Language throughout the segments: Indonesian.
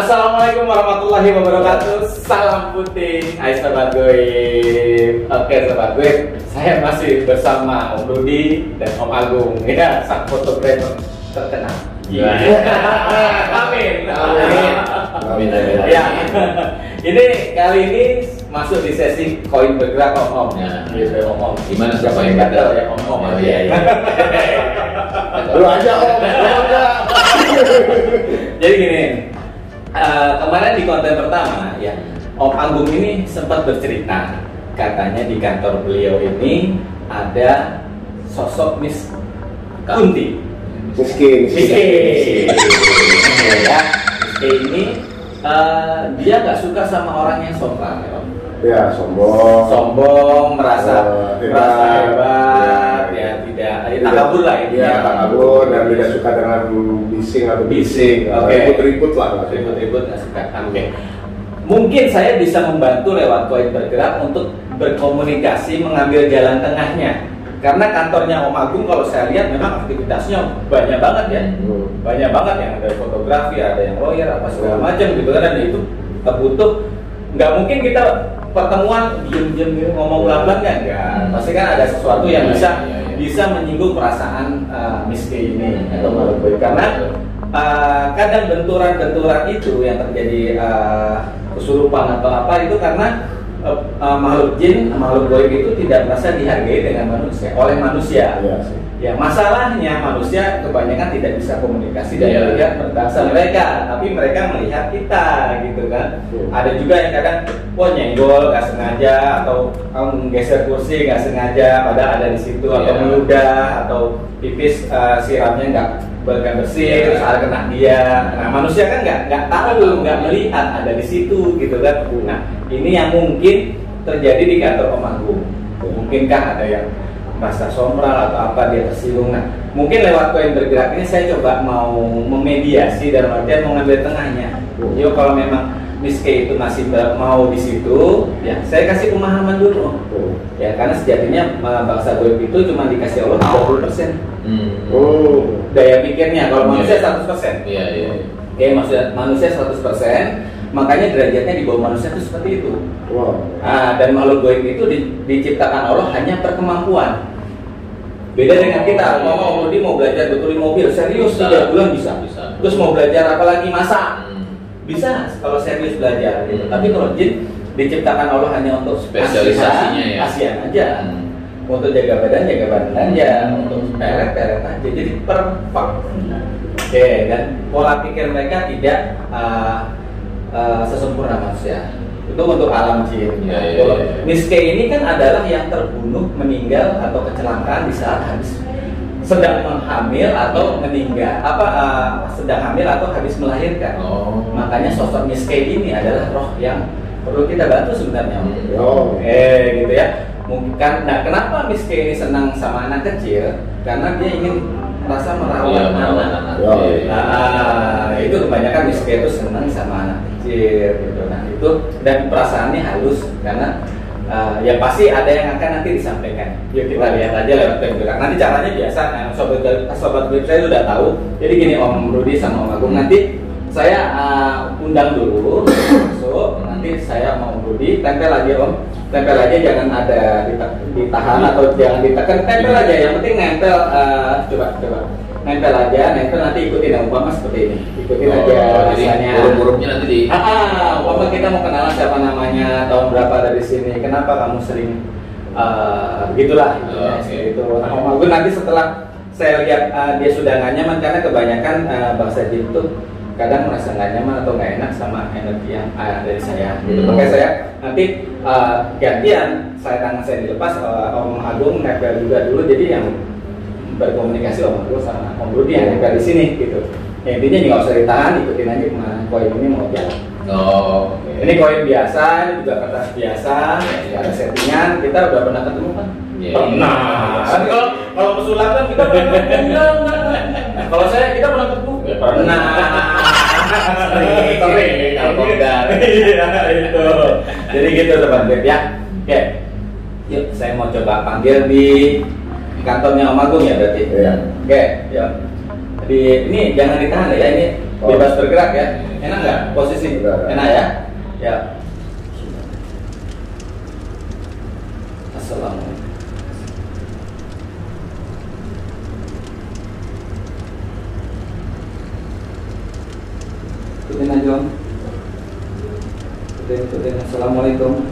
Assalamualaikum warahmatullahi wabarakatuh. Salam putih, hai Sobat Goib. Oke Sobat Goib, saya masih bersama Om Rudi dan Om Agung, ya, sang fotografer terkenal. Iya. Amin. Amin. Ya. Ini kali ini masuk di sesi koin bergerak Om. Ya. Gitu Om. Gimana siapa yang gatel ya Om? Oh, iya. Lu aja Om, lu aja. Jadi gini, kemarin di konten pertama ya, Om Agung ini sempat bercerita, katanya di kantor beliau ini ada sosok Miss Kunti. Miskin. Ya, ini dia nggak suka sama orang yang sombong, ya, Om. Ya, sombong, merasa hebat, ya tidak takabur lah ya, takabur dan tidak suka dengan bising. Oke. Ribut lah. Ribut nggak suka. Oke. Mungkin saya bisa membantu lewat koin bergerak untuk berkomunikasi, mengambil jalan tengahnya. Karena kantornya Om Agung kalau saya lihat memang aktivitasnya banyak banget ya. Banyak banget yang ada fotografi, ada yang lawyer, apa segala macam gitu kan, dan itu terbutuh. Nggak mungkin kita pertemuan diem gitu, ngomong pelan-pelan kan enggak. Pasti kan ada sesuatu yang bisa menyinggung perasaan Miss K ini atau makhluk goib. Karena kadang benturan-benturan itu yang terjadi kesurupan atau apa itu karena makhluk jin, makhluk goib itu tidak merasa dihargai dengan manusia, oleh manusia. Ya, masalahnya manusia kebanyakan tidak bisa komunikasi dan melihat berbahasa mereka, tapi mereka melihat kita gitu kan. Ada juga yang kadang nyenggol nggak sengaja, atau menggeser kursi nggak sengaja padahal ada di situ, atau meludah, atau pipis siramnya nggak bersih, terus ada kena dia. Nah, manusia kan nggak tahu, nggak melihat ada di situ gitu kan. Nah, ini yang mungkin terjadi di kantor Om Agung. Mungkinkah ada yang merasa sombral atau apa, dia tersinggung. Nah, mungkin lewat koin bergerak ini saya coba mau memediasi dalam artian mau ngambil tengahnya. Yo, kalau memang Miss K itu masih mau di situ, ya saya kasih pemahaman dulu. Ya, karena sejatinya bangsa goib itu cuma dikasih Allah 30%. Daya pikirnya, kalau manusia 100%. Iya. Oke, maksudnya manusia 100%. Makanya derajatnya di bawah manusia itu seperti itu. Dan makhluk goib itu diciptakan Allah hanya per kemampuan. Beda dengan kita, mau belajar betulin mobil, serius 3 bulan bisa. Terus mau belajar apa lagi, masak, bisa kalau serius belajar. Gitu. Tapi kalau jin diciptakan Allah hanya untuk spesialisasinya kasihan aja. Untuk jaga badan aja, untuk peret aja. Jadi perfect. Oke, dan pola pikir mereka tidak sesempurna manusia. Itu untuk alam jin. Miss K ini kan adalah yang terbunuh, meninggal atau kecelakaan di saat habis sedang hamil atau meninggal, sedang hamil atau habis melahirkan. Makanya sosok Miss K ini adalah roh yang perlu kita bantu sebenarnya. Gitu ya. Mungkin kenapa Miss K ini senang sama anak kecil? Karena dia ingin merasa merawat anak. Itu kebanyakan Miss K itu senang sama anak kecil gitu. Nah, itu dan perasaannya halus karena ya pasti ada yang akan nanti disampaikan. Yuk kita lihat aja lewat koin bergerak. Nanti caranya biasa, sobat goib saya sudah tahu. Jadi gini Om Rudi sama Om Agung, nanti saya undang dulu masuk. Nanti saya mau Om Rudi tempel aja Om. Tempel aja, jangan ada ditahan atau jangan ditekan, tempel aja, yang penting nempel. Coba nempel aja, nanti ikutin umpama seperti ini, ikutin aja rasanya. Burung-burungnya nanti di umpama kita mau kenalan siapa namanya, tahun berapa dari sini, kenapa kamu sering gitulah gitu. Nah, Om Agung nanti setelah saya lihat dia sudah nggak nyaman, karena kebanyakan bangsa jin itu kadang merasa nggak nyaman atau nggak enak sama energi yang dari saya. Gitu. Makanya saya nanti gantian, tangan saya dilepas, Om Agung nempel juga dulu, jadi yang berkomunikasi Om Agung sama Om Rudi yang nempel di sini gitu. Ya, intinya nggak usah ditahan, ikutin aja kemana koin ini mau jalan. Ini koin biasa, ini juga kertas biasa, nggak ada settingan. Kita udah pernah ketemu kan? Pernah. Kan kalau pesulap kan kita pernah ketemu. Kalau kita pernah ketemu? Pernah. Sering. Itu. Jadi gitu Sobat Goib ya. Oke. Yuk, saya mau coba panggil di kantornya Om Agung ya berarti. Oke, yuk. ini jangan ditahan ya, ini bebas bergerak ya. Enak nggak posisi? Udah. Enak ya? Ya. Assalamualaikum. Ikutin aja Om. Ikutin. Assalamualaikum.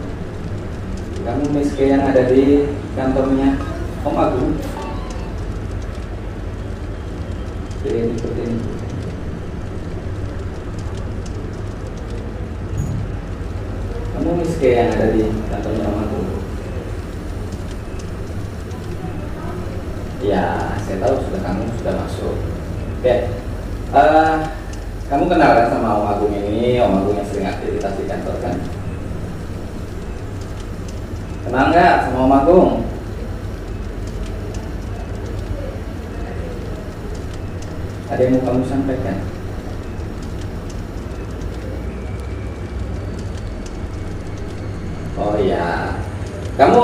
Kamu miskin yang ada di kantornya Om Agung. Ikutin. Kamu miskin yang ada di kantornya Om Agung. Ya, saya tahu kamu sudah masuk. Oke. Kamu kenal kan sama Om Agung ini? Om Agung yang sering aktivitas di kantor kan? Kenal nggak sama Om Agung? Ada yang mau kamu sampaikan? Oh ya, kamu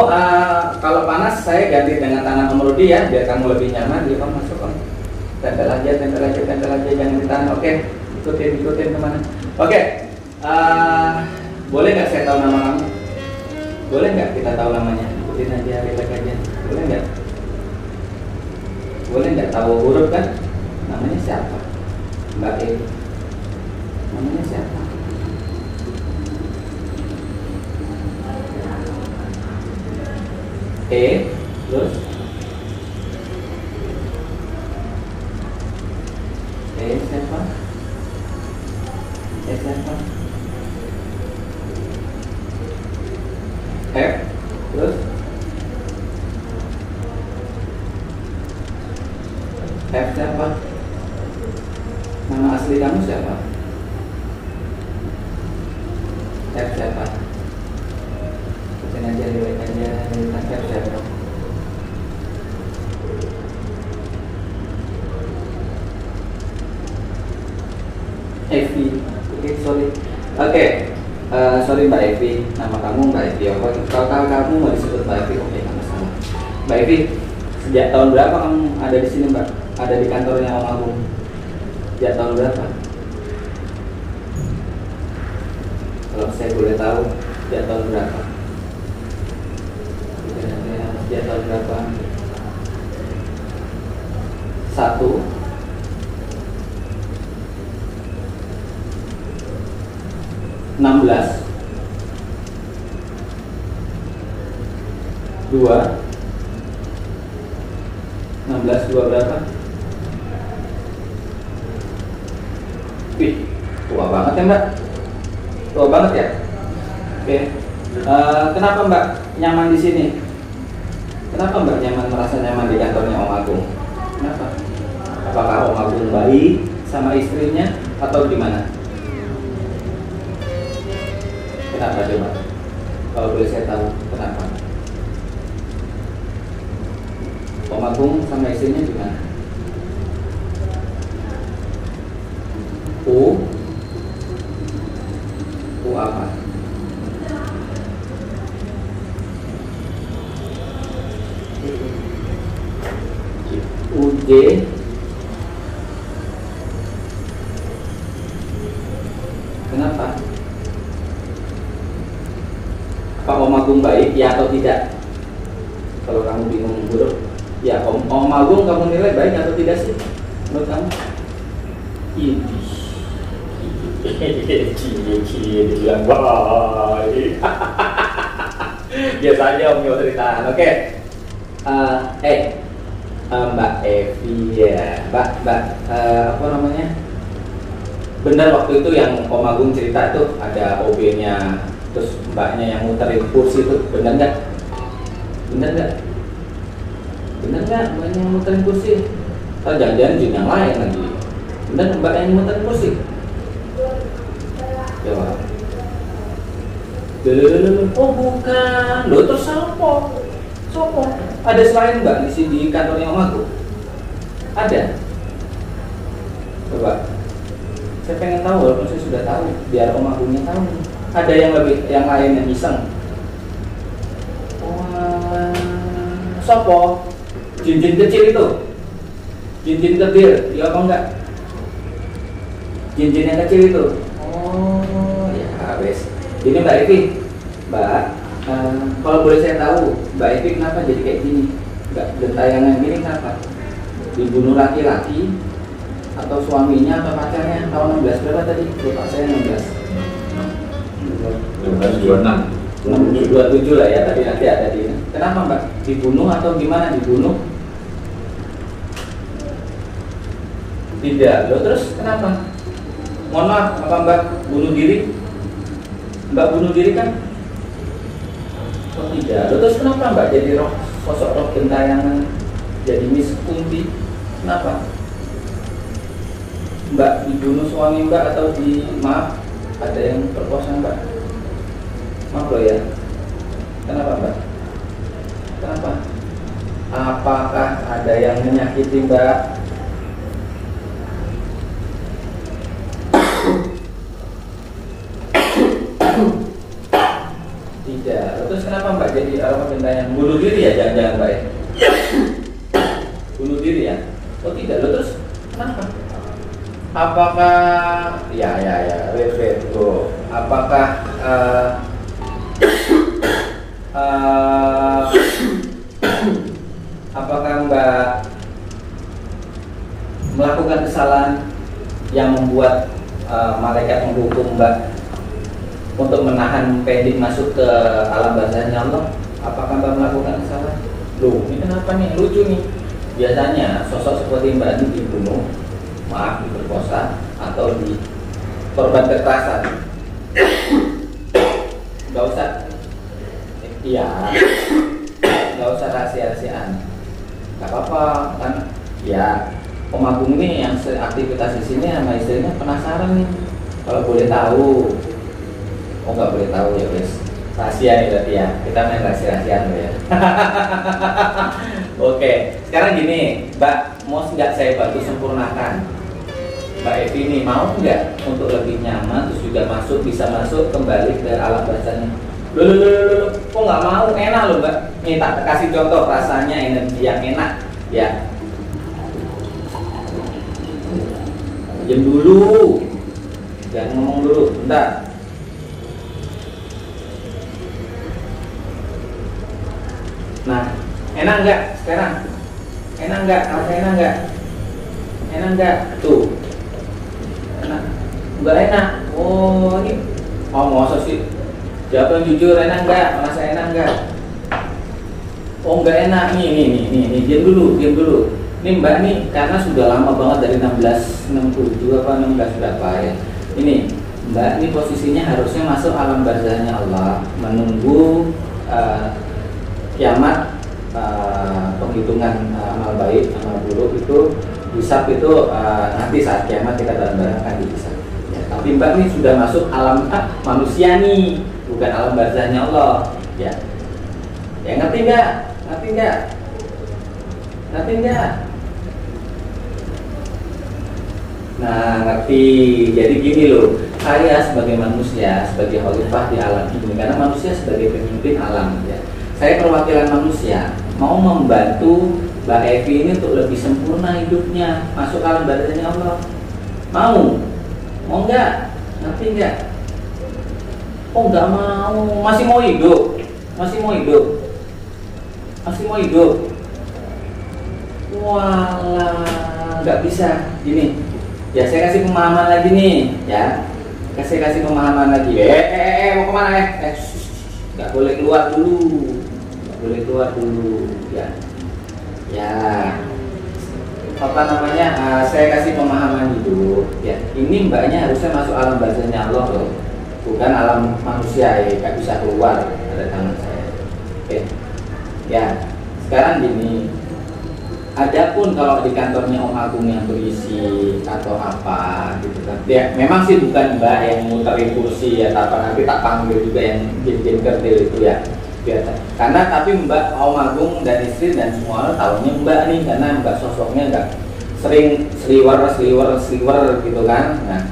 kalau panas saya ganti dengan tangan Om Rudi ya, biar kamu lebih nyaman. Dia kamu masuk Om. Tempel aja, jangan ditahan. Oke, ikutin kemana? Oke, boleh nggak saya tahu nama kamu? Boleh nggak kita tahu namanya? Ikutin aja, relax aja. Boleh nggak? Boleh nggak tahu huruf kan? Namanya siapa? Mbak E. Namanya siapa? E, terus E siapa? E siapa? F, terus F siapa? Nama asli kamu siapa? F siapa? Ikutin aja, lihat aja, F siapa? Evi, oke, sorry. Oke, sorry Mbak Evi, nama kamu Mbak Evi. Kalau kamu mau disebut Mbak Evi, oke, nggak masalah. Mbak Evi, sejak tahun berapa kamu ada di sini Mbak? Ada di kantornya Om Agung? Sejak tahun berapa? Kalau saya boleh tahu, sejak tahun berapa? Sejak tahun berapa? 1 16 2 berapa? Wih, tua banget ya Mbak. Tua banget ya. Oke. Kenapa Mbak nyaman di sini? Kenapa Mbak merasa nyaman di kantornya Om Agung? Kenapa? Apakah Om Agung baik sama istrinya atau gimana? Kenapa coba? Kalau boleh saya tahu kenapa? Om Agung sama istrinya gimana? U apa? UJ kenapa? Apa Om Agung baik ya atau tidak? Kalau kamu bingung huruf, ya Om Agung kamu nilai baik atau tidak sih menurut kamu? Cie bilang baik. Biasanya Om Yo cerita. Oke. Mbak Evi ya, Mbak apa namanya? Benar waktu itu yang Om Agung cerita itu ada OB-nya, terus mbaknya yang muterin kursi itu, benar nggak? Benar nggak? Benar nggak mbaknya yang muterin kursi? Atau jangan-jangan jin yang lain lagi? Benar mbak yang muterin kursi? Jawab. Oh bukan, lo terus sopo? Ada selain mbak di sini di kantornya Om Agung? Ada? Coba. Saya pengen tahu, walaupun saya sudah tahu, biar Om Agungnya tahu. Ada yang lain yang iseng? Oh, sopo? Jin-jin kecil itu? Jin-jin kecil, iya apa enggak? Jin-jin yang kecil itu. Oh, ya wes. Ini Mbak Evi, Mbak, kalau boleh saya tahu, Mbak Evi kenapa jadi kayak gini? Enggak gentayangan gini kenapa? Dibunuh laki-laki atau suaminya atau pacarnya tahun 16 berapa tadi? Lupa saya 16. 1926. 27 lah ya, tadi nanti ada di. Kenapa Mbak? Dibunuh atau gimana dibunuh? Tidak, loh terus kenapa? Mohon maaf, apa Mbak bunuh diri? Mbak bunuh diri kan? Oh tidak, loh terus kenapa Mbak jadi sosok roh gentayangan, jadi Miss Kunti? Kenapa? Mbak dibunuh suami Mbak atau maaf ada yang perkosa Mbak? Maaf loh ya. Kenapa Mbak? Kenapa? Apakah ada yang menyakiti Mbak? Tidak. Terus kenapa Mbak jadi arwah gentayangan? Bunuh diri ya jangan-jangan Mbak ya? Bunuh diri ya? Oh tidak. Terus kenapa? Apakah ya wait bro. Apakah apakah Mbak melakukan kesalahan yang membuat malaikat menghukum Mbak untuk menahan pendik masuk ke alam barzahnya Allah? Apakah Mbak melakukan kesalahan? Loh, ini kenapa nih? Lucu nih. Biasanya sosok seperti Mbak ini dibunuh, maaf, diperkosa atau di korban kekerasan. Gak usah, iya, gak usah rahasia-rahasiaan. Gak apa-apa kan? Ya, Om Agung ini yang aktivitas di sini sama istrinya penasaran nih. Kalau boleh tahu, oh nggak boleh tahu ya guys. Rahasia nih berarti ya. Kita main rahasia-rahasiaan loh ya. Oke, sekarang gini, Mbak, mau nggak saya bantu sempurnakan? Mbak Evi ini mau nggak untuk lebih nyaman, terus juga bisa masuk kembali ke alam barzahnya? Loh, kok nggak mau? Enak loh Mbak. Nih tak kasih contoh rasanya energi yang enak, ya. Diam dulu, jangan ngomong dulu, bentar. Nah, enak nggak sekarang? Enak nggak? Rasa enak nggak? Enak nggak? Tuh, enak. Nggak enak. Oh ini, oh masa sih? Jawab yang jujur, enak nggak? Merasa enak nggak? Oh nggak enak. Nih, diam dulu. Ini Mbak nih, karena sudah lama banget dari 1667 apa 16 berapa ya. Ini Mbak ini posisinya harusnya masuk alam barzahnya Allah, menunggu kiamat, penghitungan amal baik, amal buruk itu hisab itu nanti saat kiamat kita bareng-bareng akan dihisab. Ya, tapi Mbak ini sudah masuk alam manusia nih, bukan alam barzahnya Allah. Ya, ya ngerti nggak? Nah, ngerti. Jadi gini loh, saya sebagai manusia, sebagai khalifah di alam ini, karena manusia sebagai pemimpin alam ya. Saya perwakilan manusia, mau membantu Mbak Evi ini untuk lebih sempurna hidupnya, masuk alam barzahnya Allah. Mau nggak? Ngerti nggak? Oh nggak mau, masih mau hidup. Walah, nggak bisa. Gini, ya saya kasih pemahaman lagi nih, ya. Kasih pemahaman lagi. Mau kemana nggak boleh keluar dulu, ya. Apa namanya? Saya kasih pemahaman hidup, ya. Ini Mbaknya harusnya masuk alam barzahnya Allah loh, bukan alam manusia ya. Nggak bisa keluar dari tangan saya. Oke, ya. Sekarang gini. Adapun kalau di kantornya Om Agung yang berisi atau apa gitu kan, ya memang sih bukan Mbak yang muterin kursi ya, nanti tak panggil juga yang jin kerdil itu ya biasa. Karena tapi Mbak Om Agung dan istri dan semua orang tahunya Mbak nih, karena Mbak sosoknya nggak sering sliwer gitu kan. Nah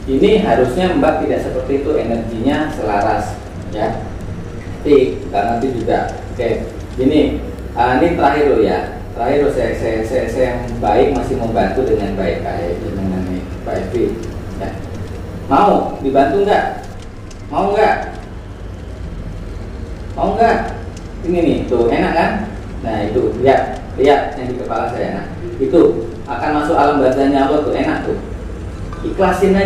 ini harusnya Mbak tidak seperti itu, energinya selaras ya. Nanti juga. Oke, ini terakhir loh ya. terakhir saya yang baik masih membantu dengan baik dengan Pak Evi. Ya. Mau dibantu nggak? Mau nggak? Mau nggak? Ini nih, tuh enak kan? Nah itu lihat yang di kepala saya. Nah itu akan masuk alam barzahnya Allah tuh, enak tuh. Ikhlasin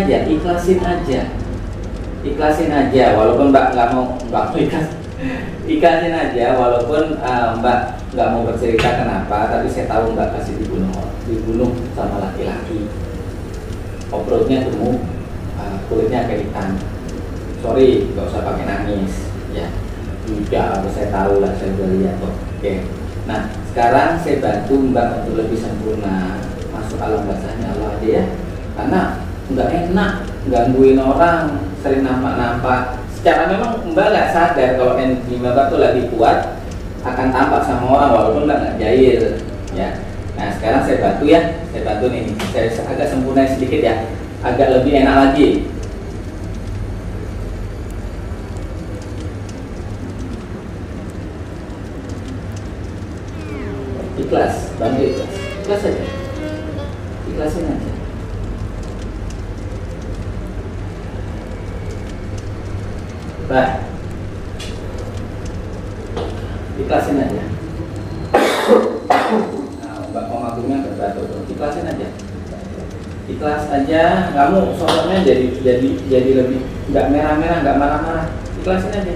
aja, walaupun Mbak nggak mau ikhlas. Ikhlasin aja walaupun Mbak nggak mau bercerita kenapa, tapi saya tahu Mbak pasti dibunuh sama laki-laki. Obrolnya tumbuh, kulitnya agak hitam. Sorry, nggak usah pakai nangis, ya. Tidak, saya tahu lah, saya udah lihat kok. Oke. Nah, sekarang saya bantu Mbak untuk lebih sempurna masuk alam barzahnya Allah aja ya. Karena nggak enak gangguin orang, sering nampak-nampak. Secara memang Mbak nggak sadar kalau energi Mbak tuh lagi kuat akan tampak sama orang walaupun Mbak nggak jahil, ya. Nah sekarang saya bantu ya, nih. Saya agak sempurna sedikit ya, agak lebih enak lagi. Ikhlas, bantu ikhlas aja, ikhlasin aja. Bah, ikhlasin aja. Nah, Mbak Komagungnya berbatu, ikhlasin aja. Ikhlas aja, kamu sosoknya jadi lebih nggak merah-merah, nggak marah-marah. Ikhlasin aja.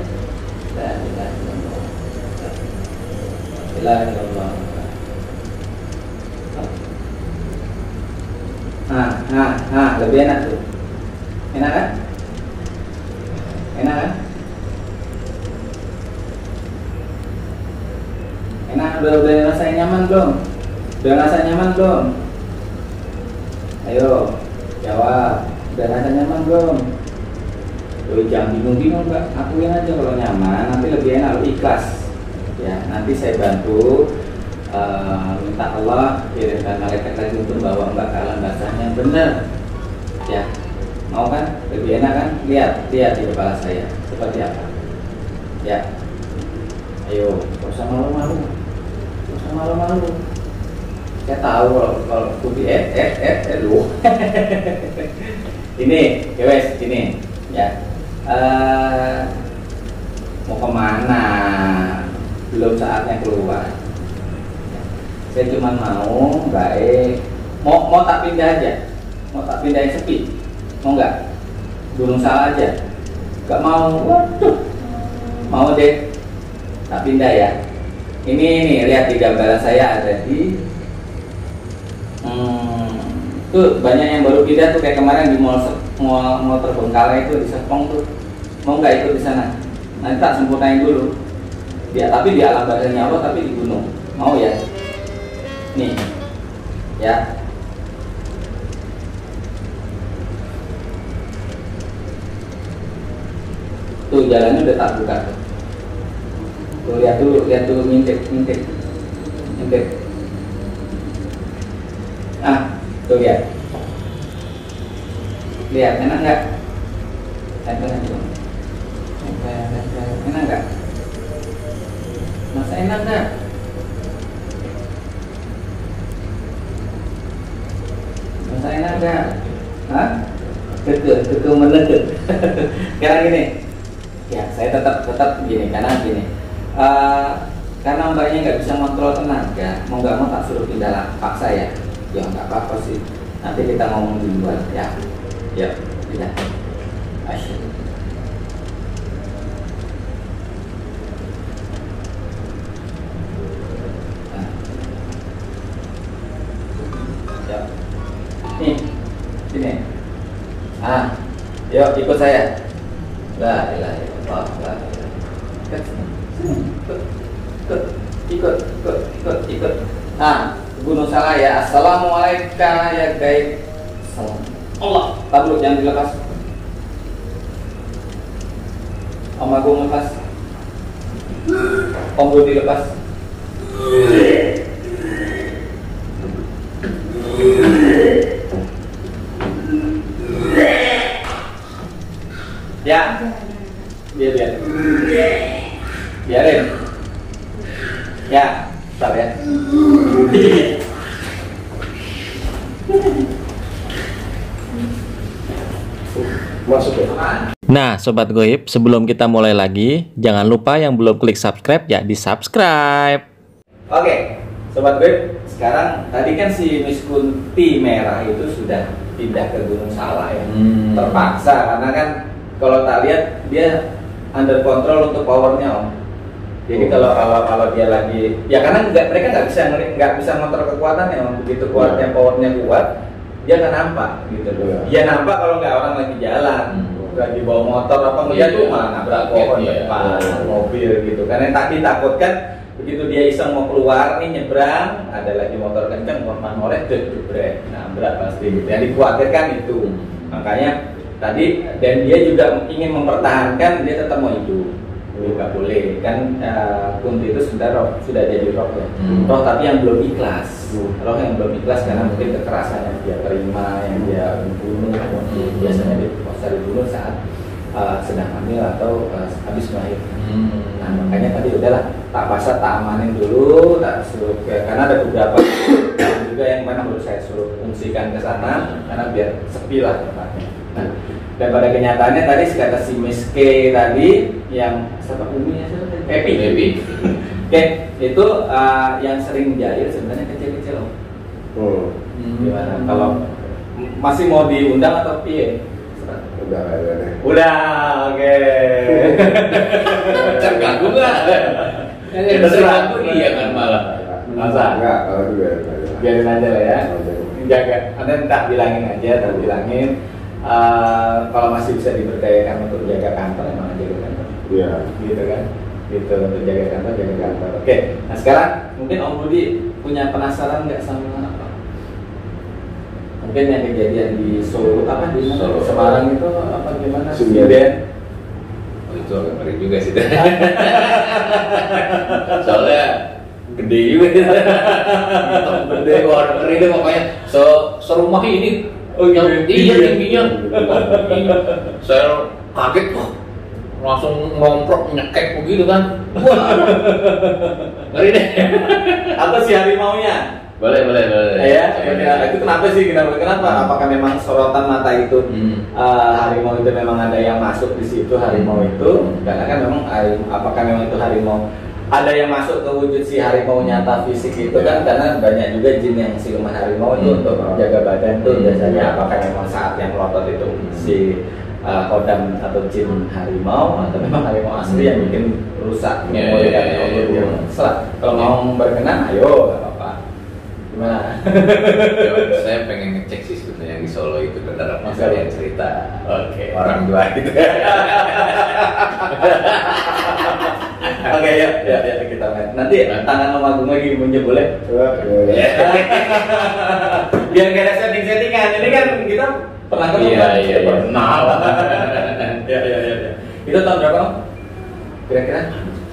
Nah, lebih enak tuh. Enak kan? Enak kan? Enak, udah rasanya nyaman belum? Udah rasa nyaman belum? Ayo, jawab. Udah rasa nyaman belum? Jangan bingung-bingung Mbak, akuin aja kalau nyaman, nanti lebih enak, lebih ikhlas. Ya, nanti saya bantu minta Allah kirimkan malaikat lagi untuk bawa Mbak ke alam barzah yang benar. Ya, mau kan? Lebih enak kan? Lihat di kepala saya seperti apa. Ya, ayo, gak usah malu-malu. Saya tahu kalau putih lu. Ini, guys, ini, ya. Mau kemana? Belum saatnya keluar. Saya cuma mau baik. Mau tak pindah aja. Mau tak pindah yang sepi. Mau nggak? Gunung Salak aja. Gak mau. Waduh. Mau deh. Tak pindah ya. Ini lihat di gambaran saya ada di. Tuh banyak yang baru pindah tuh kayak kemarin di mall Terbengkalai itu di Serpong tuh. Mau nggak ikut di sana? Nanti tak sempurnain dulu. Ya, tapi di alam barzahnya Allah, tapi di gunung. Mau ya? Nih, ya. Tuh jalannya udah tak buka tuh. Tuh lihat dulu ngintip. Tuh lihat. Lihat, enak nggak? Enak nggak? Masa enak nggak? Masa enak nggak? Hah? Keke menegak. Sekarang gini, ya saya tetap gini karena karena mbaknya nggak bisa kontrol tenaga, mau nggak mau tak suruh pindah paksa ya. Ya nggak apa-apa sih. Nanti kita ngomong di luar ya. Ya, pindah. Asyik. Nih, sini. Yuk ikut saya. La ilaha illallah. Ikut. Gunung Salak ya. Assalamualaikum ya guys. Allah. Tablu jangan dilepas. Om Agung lepas. Om Budi lepas. Ya, biarin. Ya, Bentar ya. Masuk ya. Nah, Sobat Goib, sebelum kita mulai lagi, jangan lupa yang belum klik subscribe ya di-subscribe. Oke, Sobat Goib, sekarang tadi kan si Miss Kunti merah itu sudah pindah ke Gunung Salak ya. Terpaksa karena kan kalau tak lihat dia under control untuk powernya Om. Jadi kalau dia lagi ya karena mereka nggak bisa ngontrol kekuatannya Om. Begitu kuatnya powernya kuat, dia nggak nampak gitu loh. Dia nampak kalau nggak orang lagi jalan, lagi bawa motor apa ngeliat tuh malah nabrak pohon depan mobil gitu. Karena yang tadi takutkan begitu dia iseng mau keluar nih nyebrang, ada lagi motor kenceng ngorek jebret, nabrak pasti gitu. Yang dikhawatirkan itu. Makanya tadi dan dia juga ingin mempertahankan dia tetap mau hidup. Nggak boleh kan Kunti itu sudah jadi roh ya. Roh tapi yang belum ikhlas. Roh yang belum ikhlas karena mungkin kekerasan yang dia terima, yang dia bunuh, biasanya dibunuh saat sedang hamil atau habis melahirkan. Nah makanya tadi udahlah tak pasar tak amanin dulu, tak suruh karena ada beberapa juga yang mana baru saya suruh fungsikan ke sana karena biar sepi lah tempatnya. Nah, dan pada kenyataannya tadi kata si Miss K tadi yang siapa Umi ya siapa? Epi. Oke, itu yang sering jahil sebenarnya kecil-kecil loh. Gimana? Kalau masih mau diundang atau piye? Udah, oke. Terganggu nggak? Yang terganggu iya kan malah. Masa? Enggak, kalau itu Biarin aja lah ya. Jaga. Anda tak bilangin aja, tak bilangin. Kalau masih bisa diberdayakan untuk jaga kantor, emang aja jaga kantor. Iya. Gitu kan? Gitu untuk jaga kantor. Oke. Nah sekarang mungkin Om Budi punya penasaran nggak sama apa? Mungkin yang kejadian di Solo apa di Solo. Semarang itu apa gimana? Sinden. Oh, itu agak ngeri juga sih. Soalnya gede juga. Gede warna ngeri deh pokoknya. Serumah ini. Oh yang iya tingginya. Saya kaget kok. Langsung ngomprok nyekek begitu kan. Wah. Ngeri deh. Apa sih harimaunya? Boleh. Ya, itu kenapa sih? Kenapa? Apakah memang sorotan mata itu harimau itu memang ada yang masuk di situ harimau itu? Karena kan memang apakah memang itu harimau ada yang masuk ke wujud si harimau nyata fisik itu kan karena banyak juga jin yang siluman harimau itu untuk menjaga badan tuh biasanya apakah memang saat yang melotot itu si kodam atau jin harimau atau memang harimau asli yang bikin rusak kalau mau berkenan ayo nggak apa-apa gimana? Saya pengen ngecek sih sebenarnya di Solo itu benar apa yang cerita orang dua gitu. Oke ya kita main. Nanti tangan Om Agung lagi punya boleh? Biar nggak ada setting-settingan. Ini kan kita pernah ketemu. Iya. Pernah lah. Ya. Itu tahun berapa Om? Kira-kira?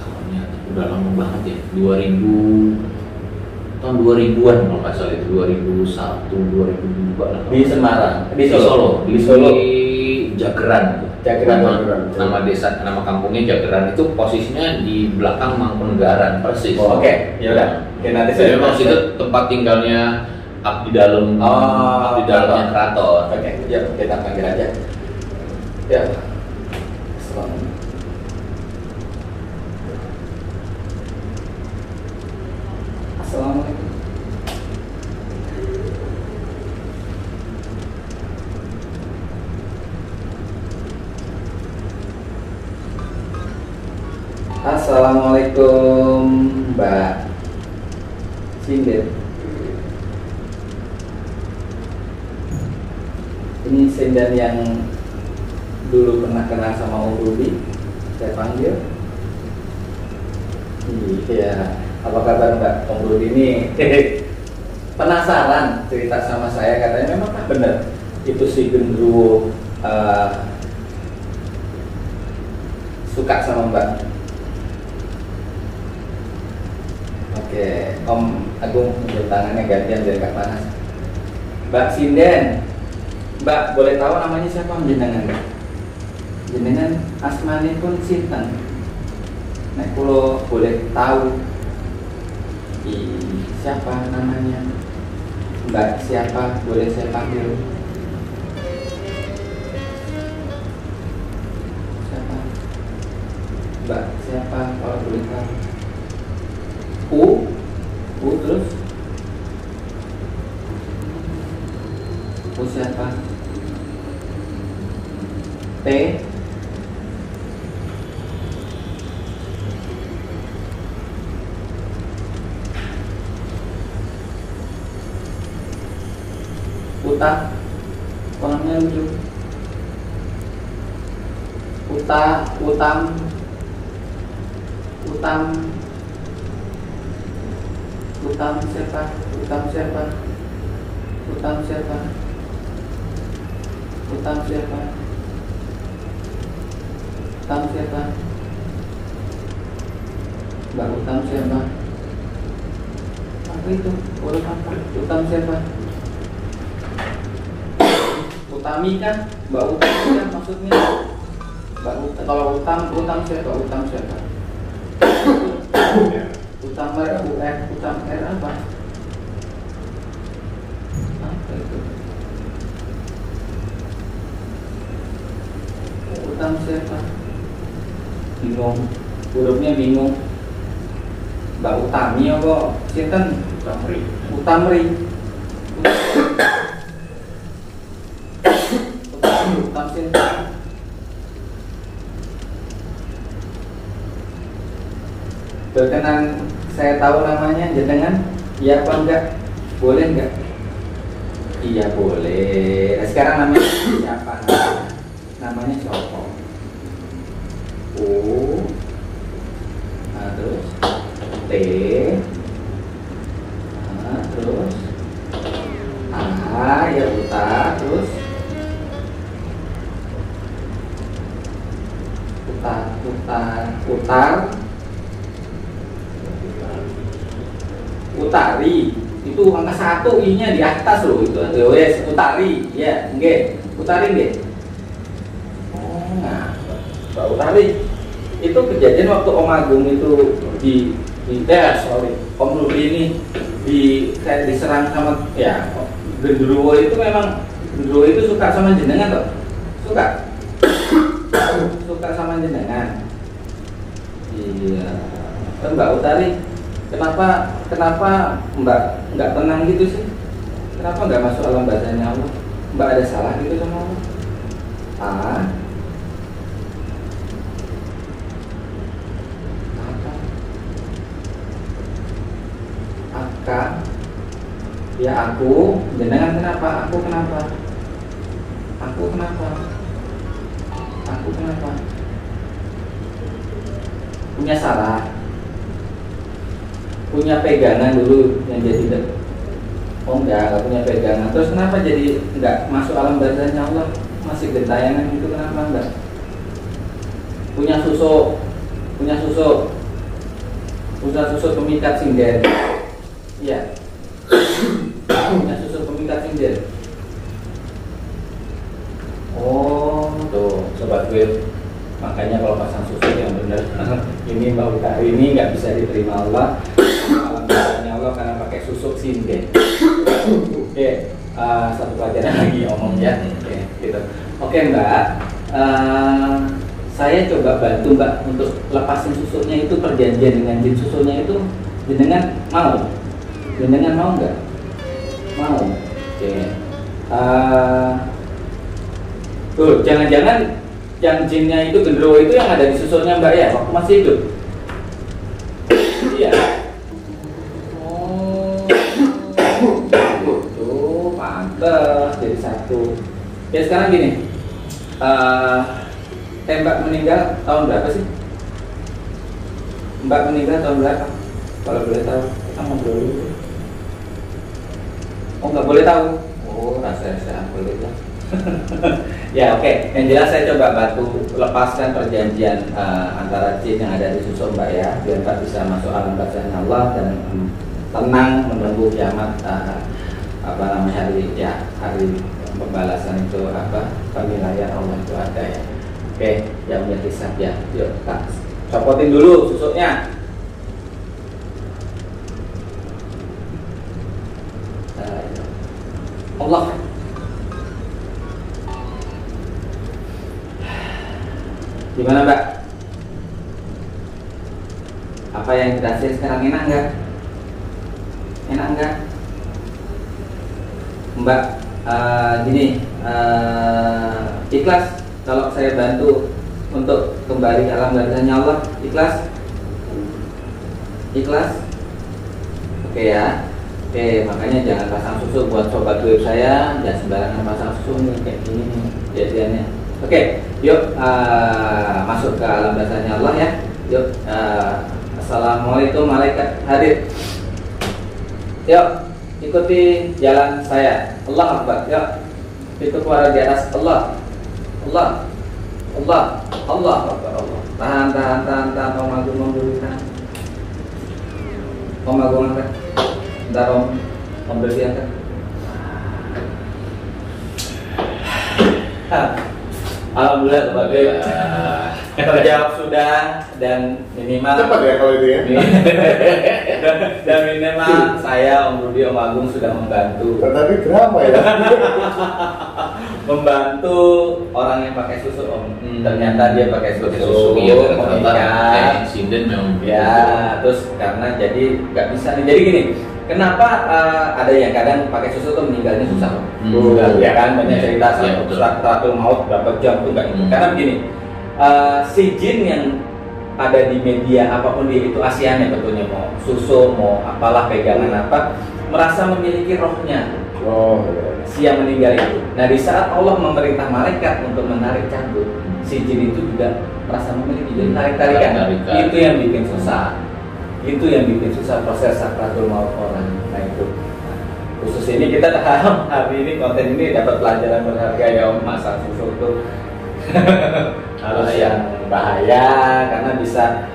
Tahunnya udah lama banget ya. 2000 tahun 2000-an kalau nggak salah itu 2001, 2002 lah. Di Semarang, Di Solo. Di Jageran. Nama desa, nama kampungnya Jageran itu posisinya di belakang Mangkunegaran persis. Oke, ya udah. Oke, nanti saya Memang situ tempat tinggalnya abdi dalamnya keraton. Oke, ya kita panggil aja. Ya. Assalamualaikum. Assalamualaikum Mbak Sinden. Ini Sinden yang dulu pernah kenal sama Om Budi. Saya panggil. Iya. Apa kabar Mbak? Om Budi ini penasaran cerita sama saya, katanya memang benar itu si Gendruwo suka sama Mbak. Oke, Om Agung ambil tangannya gantian biar gak panas. Mbak Sinden, Mbak boleh tahu namanya siapa jenengan? Jenengan asmane pun sinten? Nek kulo boleh tahu. Siapa namanya? Mbak siapa? Boleh saya panggil? Siapa? Mbak siapa? Kalau boleh tahu. U terus? U siapa? T. Uta, orangnya lucu. Utam siapa? Utam siapa? Mbak Utam siapa? Apa itu? Orang apa? Utam siapa? Utami kan? Mbak Utami kan maksudnya? Kalau Utam siapa? Utam siapa? Utam R, Utam R apa? Apa itu? Utam siapa? Bingung, hurufnya bingung. Mbak Utami apa? Sinten? Utamri. Utam sinten? Berkenan saya tahu namanya jenengan? Iya apa enggak? Boleh enggak? Iya boleh. Nah, sekarang namanya siapa? Namanya siapa? Nah, terus T. Nah, terus ya Uta. Terus Utari itu angka 1 I-nya di atas loh itu. Wes Utari ya, nggih. Utari nggih. Oh, nah, Mbak Utari itu kejadian waktu Om Agung itu Om Rudi ini kayak diserang sama ya Gendruwo itu. Memang Gendruwo itu suka sama jenengan toh? Suka sama jenengan. Iya. Kan Mbak Utari, kenapa Mbak nggak tenang gitu sih? Kenapa nggak masuk alam barzahnya Allah? Mbak ada salah gitu sama Allah? Aka, ya aku, jenengan kenapa? Aku kenapa? Punya salah, punya pegangan dulu yang jadi enggak punya pegangan. Terus kenapa jadi enggak masuk alam barzahnya Allah? Masih gentayangan gitu, kenapa enggak? Punya susu pemikat sinden. Iya. Punya susu pemikat sinden. Oh, tuh sobat gue. Makanya kalau pasang susu yang benar ini Mbak Utari ini nggak bisa diterima Allah. Alam barzahnya Allah karena pakai susu sinden. Oke, satu pelajaran lagi omong ya. Oke, gitu. Oke Mbak, saya coba bantu Mbak untuk lepasin susunya itu. Perjanjian dengan jin susunya itu jenengan mau? Jenengan mau nggak? Mau. Oke. Tuh, jangan-jangan yang jinnya itu Gendruwo itu yang ada di susunya Mbak ya waktu masih hidup? Iya. Oh, tuh pantes jadi satu. Ya sekarang gini, Mbak meninggal tahun berapa sih? Mbak meninggal tahun berapa? Kalau boleh tahu, kita ngobrol dulu. Oh nggak boleh tahu? Oh rasa-rasa boleh lah. Ya oke. Yang jelas saya coba bantu lepaskan perjanjian antara jin yang ada di susu Mbak ya, biar Mbak bisa masuk alam barzahnya Allah dan tenang menunggu kiamat hari pembalasan itu penilaian Allah itu ada ya. Oke, yang punya hisab ya. Yuk, Kak, copotin dulu susunya. Allah. Gimana Mbak? Apa yang kita hasil sekarang enak nggak? Enak nggak? Mbak, gini, ikhlas kalau saya bantu untuk kembali ke alam barzahnya Allah, ikhlas? Ikhlas? Oke ya. Oke, makanya jangan pasang susu buat sobat web saya, jangan sembarangan pasang susu nih kayak gini nih jadiannya. Oke, yuk masuk ke alam barzahnya Allah ya. Yuk, assalamualaikum malaikat hadir. Yuk, ikuti jalan saya. Allah Akbar. Yuk, ikut suara di atas. Allah, Allah, Allah, Allah Akbar. Allah. Tahan. Om Agung dulu tahan. Om Agung angkat. Bentar Om Berdi angkat. Alhamdulillah sebagai terjawab sudah dan minimal Cepat ya kalau itu ya. dan minimal saya Om Rudi Om Agung sudah membantu Tapi drama ya. membantu orang yang pakai susu Om. Ternyata dia pakai susu Iya, ternyata mengikat. insiden memang Ya, terus karena jadi nggak bisa nih. Jadi gini, kenapa ada yang kadang pakai susu tuh meninggalnya susah? Ya kan banyak Iya, cerita iya, betul. teratur maut berapa jam tuh nggak gitu. Karena begini, si jin yang ada di media apapun dia itu asiannya betulnya mau susu mau apalah pegangan apa merasa memiliki rohnya. Oh, Si yang meninggal itu. Nah di saat Allah memerintah malaikat untuk menarik cabut, si jin itu juga merasa memiliki jadi tarik-tarikan. Tarik-tarikan. Itu yang bikin susah. Itu yang bikin susah proses sakratul maut orang. Nah itu. Nah, khusus ini kita harap hari ini konten ini dapat pelajaran berharga ya Om. Masa susu itu harus yang bahaya karena bisa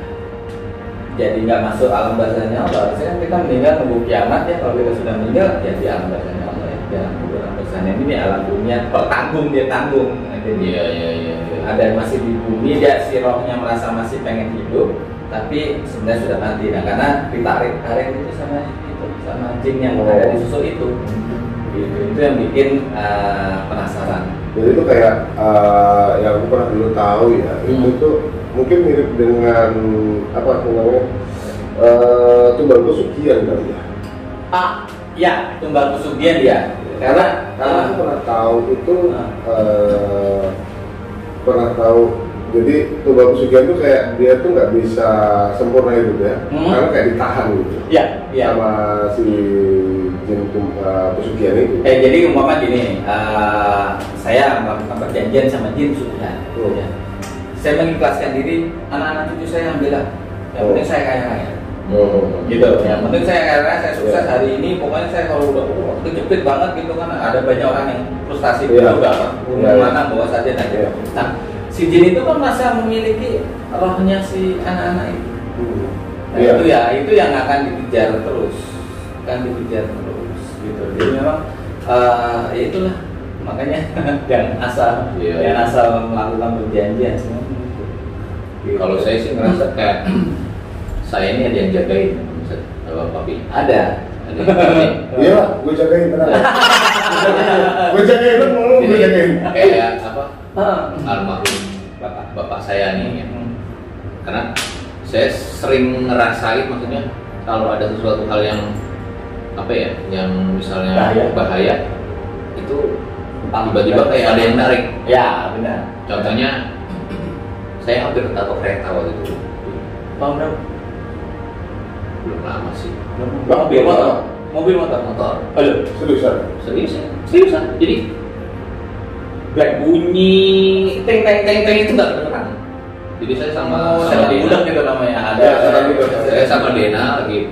jadi nggak masuk alam barzahnya Allah. Harusnya kan kita meninggal nunggu kiamat ya. Kalau kita sudah meninggal ya di alam barzahnya Allah ya. Di alam kubur barzahnya ini alam dunia pertanggung dia tanggung. Nah, jadi Iya. ada yang masih di bumi dia si rohnya merasa masih pengen hidup tapi sebenarnya sudah mati. Nah karena ditarik itu sama jin yang ada di susu itu. Gitu. Itu yang bikin penasaran. jadi itu kayak yang aku pernah dulu tahu ya. Itu tuh mungkin mirip dengan apa namanya tumbal pesugihan kali ya. Ya tumbal pesugihan dia. Karena Karena aku pernah tahu itu pernah tahu jadi tumbal pesugihan tuh kayak dia tuh nggak bisa sempurna hidup ya. Karena kayak ditahan gitu. ya Sama si jin pesugihan itu. jadi umpama gini, saya melakukan perjanjian sama jin sudah. Ya. Saya mengikhlaskan diri, anak-anak cucu saya ambillah. Yang penting saya kaya. Gitu. Yang penting saya kaya, saya sukses hari ini. Pokoknya saya kalau udah kejepit banget gitu kan, ada banyak orang yang frustasi udah mana bawa saja aja. Nah, si jin itu kan merasa memiliki rohnya si anak-anak itu. Nah, itu yang akan dikejar terus, gitu. Jadi memang ya itulah makanya jangan asal melakukan perjanjian semua. Gitu. Kalau saya sih ngerasa kayak saya ini ada yang jagain, Bapak Papi. Ada. Iya, gue jagain tenang. Gue jagain, gue jagain. Kayak apa? Almarhum bapak saya nih. Ya. Karena saya sering ngerasain, maksudnya kalau ada sesuatu hal yang apa ya, yang misalnya bahaya itu tiba-tiba kayak ada yang narik. Ya benar. Contohnya saya hampir ketabrak kereta waktu itu. Tahun berapa? Belum lama sih. Mobil motor. Halo. Seriusan. Jadi black bunyi teng itu nggak kedengeran. Jadi saya sama budak gitu namanya. Saya sama Dena lagi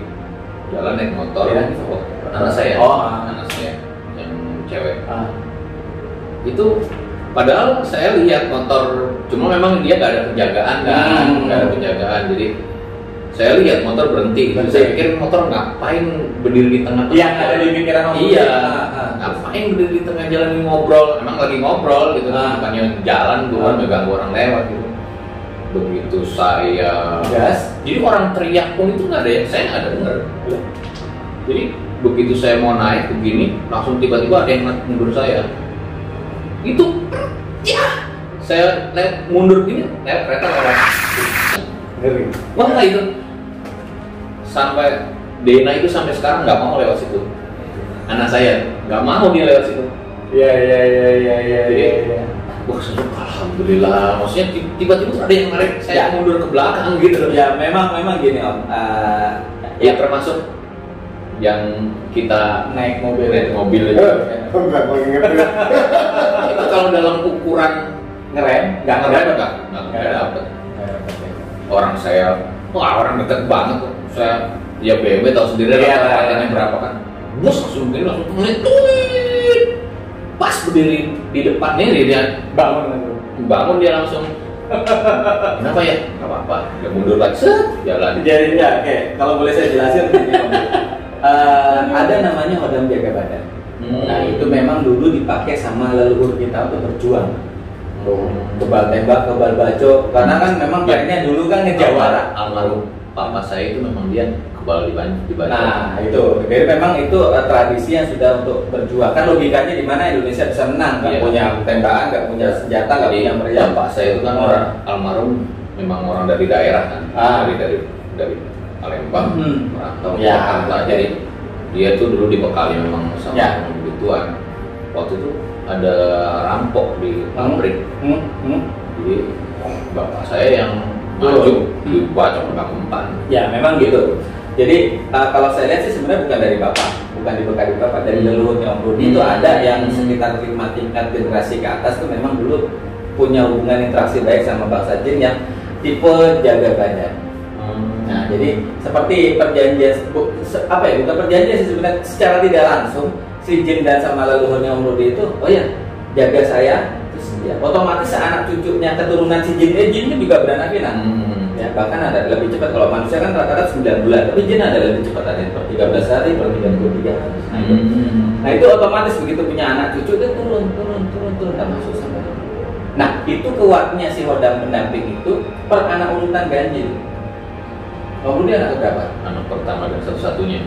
jalan naik motor. Anak saya yang cewek. Itu padahal saya lihat motor, cuma memang dia nggak ada penjagaan kan, jadi saya lihat motor berhenti. Saya pikir motor ngapain berdiri di tengah. Yang ada di pikiran orang. Iya. Ngapain berdiri di tengah jalan ngobrol? Emang lagi ngobrol gitu kan, bukannya jalan gua ngeganggu orang lewat gitu. Begitu saya, jadi orang teriak pun itu nggak ada, saya nggak dengar. Jadi begitu saya mau naik begini, langsung tiba-tiba ada yang mundur saya. Itu, ya, saya mundur gini, kereta lewat. Wah itu, sampai Dena itu sampai sekarang nggak mau lewat situ. Anak saya nggak mau dia lewat situ. Iya. Wah, alhamdulillah. Maksudnya tiba-tiba ada yang narik saya mundur ke belakang gitu. Ya memang gini Om. Ya termasuk yang kita naik mobil itu. Itu kalau dalam ukuran ngerem nggak dapet. Orang dekat banget kok. Saya ya BMW tahu sendiri lah kecepatannya berapa kan. Bus langsung ngeliat pas berdiri di depan nih dia bangun dia langsung. Kenapa ya? Nggak apa-apa. Dia mundur lagi, jalan. Jadi ya, oke. Kalau boleh saya jelasin, ada namanya hodam jaga badan. Nah itu memang dulu dipakai sama leluhur kita untuk berjuang. Kebal tembak, kebal baco. Karena kan memang kayaknya dulu kan ngejawara. Almarhum papa saya itu memang dia kebal dibaca. Nah itu, jadi memang itu tradisi yang sudah untuk berjuang. Kan logikanya di mana Indonesia bisa menang, nggak punya tembakan, nggak punya senjata, nggak punya meriam. Pak saya itu kan orang almarhum memang orang dari daerah kan, dari Palembang, merantau ke Jakarta. Jadi dia tuh dulu dibekali memang sama begituan. Waktu itu ada rampok di pabrik, jadi bapak saya yang maju dibaca pegang umpan. Ya memang gitu. Jadi kalau saya lihat sih sebenarnya bukan dari bapak, bukan dibekali bapak, dari leluhurnya Om Rudi itu ada yang sekitar 5 tingkat generasi ke atas tuh memang dulu punya hubungan interaksi baik sama bangsa Jin yang tipe jaga badan. Nah jadi seperti perjanjian bukan perjanjian sih sebenarnya, secara tidak langsung si Jin dan sama leluhurnya Om Rudi itu, oh ya jaga saya, terus ya otomatis anak cucunya keturunan si Jin itu juga beranak pinak. Ya, bahkan ada lebih cepat. Kalau manusia kan rata-rata 9 bulan, tapi jin ada lebih cepat, ada yang per 13 hari, per 33 hari. Nah itu otomatis begitu punya anak cucu itu turun, nggak masuk sampai. Nah itu kuatnya si hodam pendamping itu per anak urutan ganjil. Kemudian anak berapa? Anak pertama dan satu-satunya.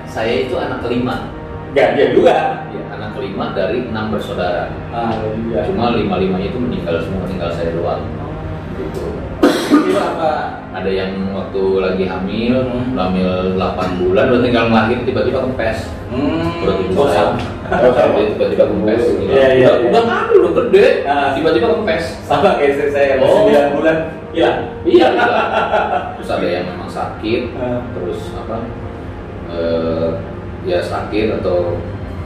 Saya itu anak kelima. Ganjil juga. Ya, anak kelima dari 6 bersaudara. Iya. Cuma 5-5-nya itu meninggal semua, tinggal saya doang. Gitu. Itu apa? Ada yang waktu lagi hamil 8 bulan, udah tinggal melahir tiba-tiba kempes. Udah ibu saya. Tiba-tiba kempes. Udah ngambil, udah gede. Tiba-tiba kempes. Sama kayak istri saya 9 bulan. Iya. Terus ada yang memang sakit, terus apa? Ya sakit atau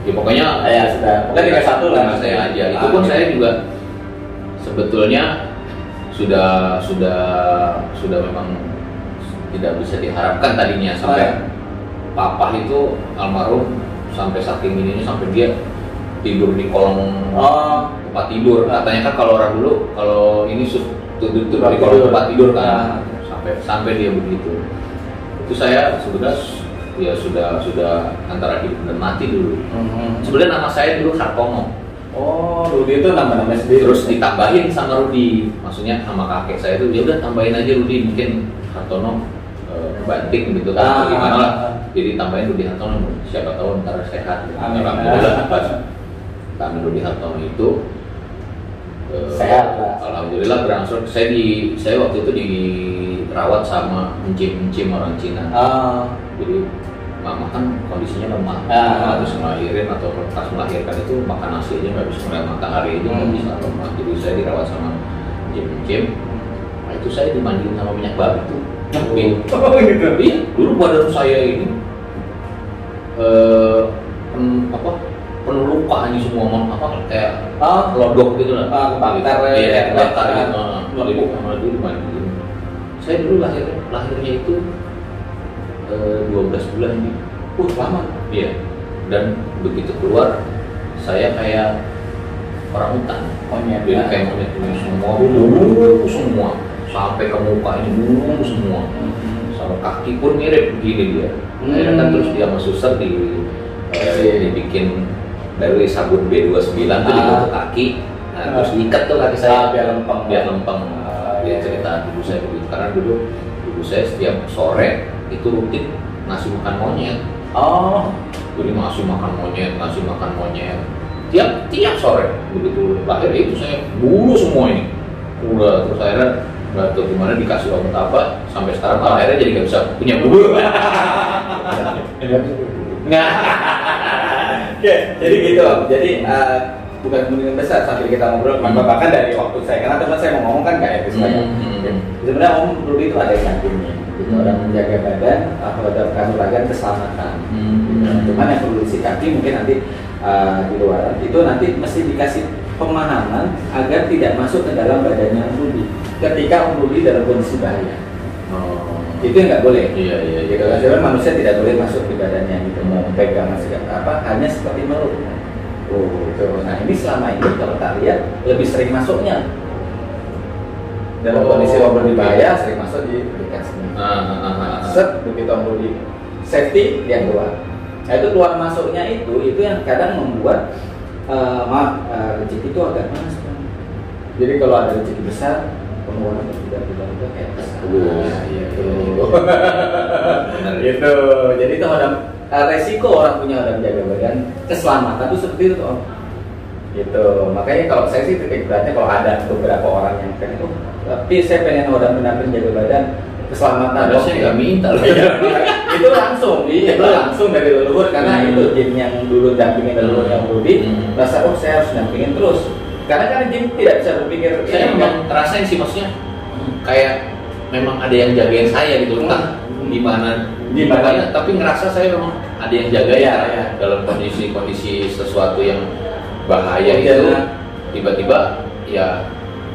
ya pokoknya sudah tinggal satu lah saya aja. Itu pun saya juga sebetulnya sudah memang tidak bisa diharapkan tadinya sampai papa itu almarhum sampai saking ininya sampai dia tidur di kolong tempat tidur. Katanya kan kalau orang dulu kalau ini tidur di kolong tempat tidur kan sampai dia begitu. Itu saya sebenarnya ya sudah antara hidup dan mati dulu. Sebenarnya nama saya dulu Hartono. Oh, Rudi itu nama-nama sendiri. Terus ditambahin sama Rudi. Maksudnya sama kakek saya itu ya udah tambahin aja Rudi, mungkin Hartono banting gitu kan. Gimana lah. Jadi tambahin Rudi Hartono, siapa tahu ntar sehat. Alhamdulillah pas kami Rudi Hartono itu sehat lah. Alhamdulillah berangsur. Saya waktu itu dirawat sama encim orang Cina. Jadi mama kan kondisinya lemah, harus melahirin atau pas melahirkan itu makan nasi aja nggak bisa, melihat matahari itu nggak bisa, lemah. Jadi saya dirawat sama encim. Nah itu saya dimandiin sama minyak babi tuh. Gitu. Iya, dulu badan saya ini penuh luka ini semua, kayak lodok gitu lah. Kebakar ya. Kebakar gitu. Lalu dimandiin. Saya dulu lahirnya itu 12 bulan ini. Lama. Iya. Dan begitu keluar saya kayak orang hutan. Jadi kayak monyet ini semua sampai ke muka ini bulu semua. Sama kaki pun mirip begini dia. Akhirnya kan terus dia sama suster dibikin dari sabun B29 tuh dibentuk kaki. Nah, terus diikat tuh kaki saya biar lempeng. Dia cerita dulu saya begitu karena dulu saya setiap sore itu rutin ngasih makan monyet. Oh, jadi ngasih makan monyet tiap sore. Begitu lahir itu saya bunuh semua ini. Udah terus akhirnya nggak tahu gimana dikasih obat apa sampai sekarang akhirnya jadi nggak bisa punya bulu. nggak. Oke, jadi gitu. Jadi bukan kemungkinan besar sambil kita ngobrol, bahkan dari waktu saya, karena teman saya mau ngomong kan nggak etis banyak. Sebenarnya Om Rudy itu ada yang nyampingnya, gitu. Orang menjaga badan, ada kanuragan keselamatan. Cuman yang perlu disikapi mungkin nanti di luar itu nanti mesti dikasih pemahaman agar tidak masuk ke dalam badannya Om Rudy. Ketika Om Rudy dalam kondisi bahaya, itu yang nggak boleh. Iya. Gitu kan? Sebenarnya manusia tidak boleh masuk di badannya, gitu. Mau pegang hanya seperti meluk. Nah ini selama ini kalau kita lihat lebih sering masuknya dalam kondisi Om Rudy bahaya, sering masuk di dekat sini. Set begitu Om Rudy safety dia keluar. Nah itu keluar masuknya itu yang kadang membuat rezeki itu agak panas. Jadi kalau ada rezeki besar, pengeluaran tiba-tiba kayak besar. Gitu. Jadi itu ada resiko orang punya orang jaga badan, keselamatan itu seperti itu Om. Gitu. Makanya kalau saya sih titik beratnya kalau ada beberapa orang yang pengen, tapi saya pengen orang benar-benar jaga badan, keselamatan. Saya nggak minta loh. Itu langsung dari leluhur, karena itu Jim yang dulu dampingin leluhur yang Rudy, rasa saya harus dampingin terus. Karena kan Jim tidak bisa berpikir. Saya memang ngerasain sih, maksudnya kayak memang ada yang jagain saya gitu, entah gimana, tapi ngerasa saya memang ada yang jaga ya dalam kondisi sesuatu yang bahaya itu, tiba-tiba ya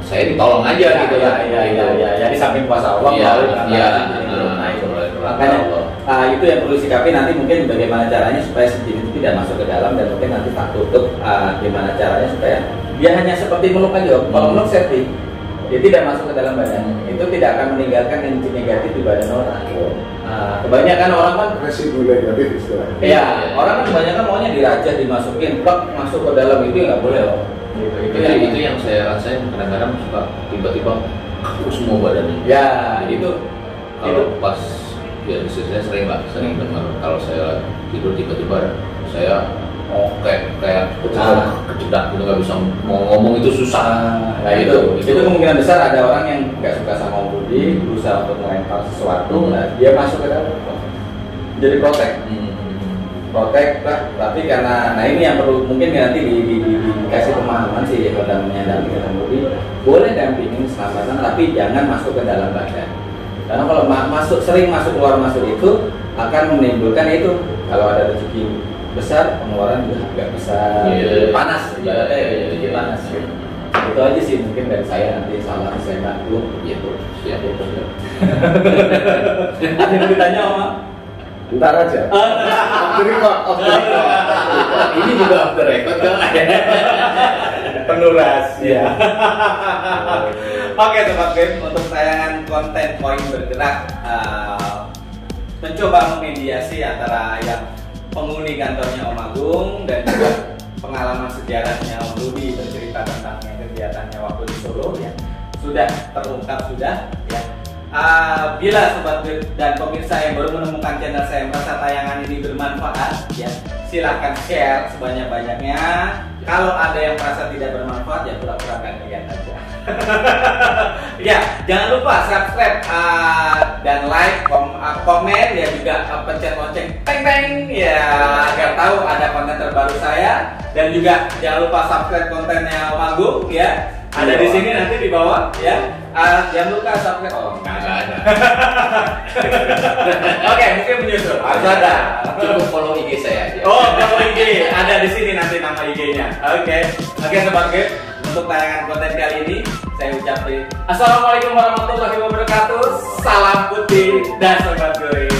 saya ditolong aja gitu ya di samping kuasa Allah. Makanya itu yang perlu sikapi nanti, mungkin bagaimana caranya supaya si jin itu tidak masuk ke dalam, dan mungkin nanti tak tutup gimana caranya supaya dia hanya seperti meluk aja. Kalau meluk safety, dia tidak masuk ke dalam badan, itu tidak akan meninggalkan energi negatif di badan orang. Kebanyakan orang kan residu negatif istilahnya. Iya, orang kan kebanyakan maunya dirajah, dimasukin, plak masuk ke dalam, itu nggak boleh loh. Itu yang saya rasain, kadang-kadang suka tiba-tiba kaku semua badannya. Ya, jadi itu kalau pas ya saya sering dengar kalau saya tidur tiba-tiba saya kayak kecedak gitu, nggak bisa mau ngomong, itu susah. Nah itu kemungkinan besar ada orang yang nggak suka sama Om Rudy, berusaha untuk melempar sesuatu, nah dia masuk ke dalam, jadi protek lah. Tapi karena ini yang perlu mungkin nanti dikasih pemahaman sih kalau mendampingi Om Rudy, boleh dampingin keselamatan tapi jangan masuk ke dalam badan. Karena kalau sering masuk keluar masuk itu akan menimbulkan itu, kalau ada rezeki besar, pengeluaran juga agak besar, panas, jadi panas. Itu aja sih mungkin dari saya, nanti salah saya bantu gitu. Siap. Ada yang ditanya Om? Ntar aja. Ini juga off the record kan? Penuh rahasia. Oke Sobat Game, untuk tayangan konten Koin Bergerak mencoba memediasi antara yang penghuni kantornya Om Agung dan juga pengalaman sejarahnya Om Rudy bercerita tentang kegiatannya waktu di Solo yang sudah terungkap ya. Bila Sobat Web dan pemirsa yang baru menemukan channel saya merasa tayangan ini bermanfaat, ya silahkan share sebanyak-banyaknya. Kalau ada yang merasa tidak bermanfaat, ya pura-pura nggak lihat aja. Ya, jangan lupa subscribe dan like, komen, ya juga pencet lonceng teng ya agar tahu ada konten terbaru saya, dan juga jangan lupa subscribe kontennya Om Agung ya. Ada di sini nanti di bawah ya. Jangan lupa subscribe. Oh, nggak ada. Oke, mungkin menyusul. Harus ada. Cukup follow IG saya aja. Oh, follow IG. Ada di sini nanti nama IG-nya. Oke, Sobat Game. Untuk tayangan konten kali ini saya ucapkan Assalamualaikum warahmatullahi wabarakatuh. Salam putih dan Sobat Game.